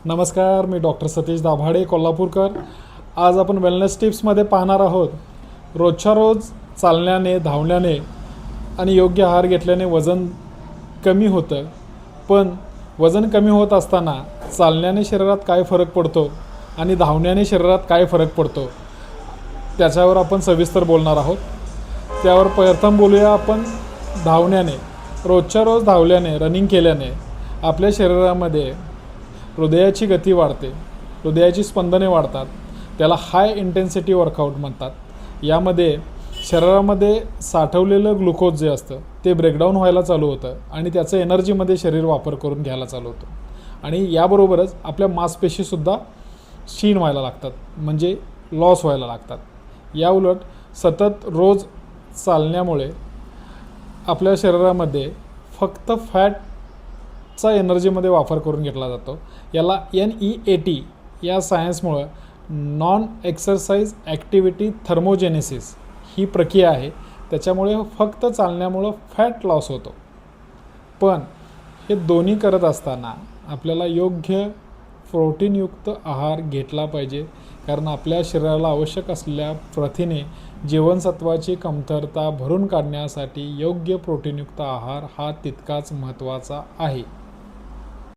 नमस्कार, मी डॉक्टर सतीश दाभाडे कोल्हापूरकर. आज आपण वेलनेस टिप्समध्ये पाहणार आहोत. रोजच्या रोज चालण्याने, धावण्याने आणि योग्य आहार घेतल्याने वजन कमी होतं. पण वजन कमी होत असताना चालण्याने शरीरात काय फरक पडतो आणि धावण्याने शरीरात काय फरक पडतो त्याच्यावर आपण सविस्तर बोलणार आहोत. त्यावर प्रथम बोलूया आपण धावण्याने. रोजच्या रोज धावल्याने, रनिंग केल्याने आपल्या शरीरामध्ये हृदयाची गती वाढते, हृदयाची स्पंदने वाढतात. त्याला हाय इंटेन्सिटी वर्कआउट म्हणतात. यामध्ये शरीरामध्ये साठवलेलं ग्लुकोज जे असतं ते ब्रेकडाऊन व्हायला चालू होतं आणि त्याचं एनर्जीमध्ये शरीर वापर करून घ्यायला चालू होतं. आणि याबरोबरच आपल्या मांसपेशीसुद्धा क्षीण व्हायला लागतात, म्हणजे लॉस व्हायला लागतात. याउलट सतत रोज चालण्यामुळे आपल्या शरीरामध्ये फक्त फॅटचा एनर्जीमध्ये वापर करून घेतला जातो. याला NEAT या सायन्समुळं नॉन एक्सरसाइज ॲक्टिव्हिटी थर्मोजेनेसिस ही प्रक्रिया आहे. त्याच्यामुळे फक्त चालण्यामुळं फॅट लॉस होतो. पण हे दोन्ही करत असताना आपल्याला योग्य प्रोटीनयुक्त आहार घेतला पाहिजे, कारण आपल्या शरीराला आवश्यक असलेल्या प्रथिने, जीवनसत्वाची कमतरता भरून काढण्यासाठी योग्य प्रोटीनयुक्त आहार हा तितकाच महत्त्वाचा आहे.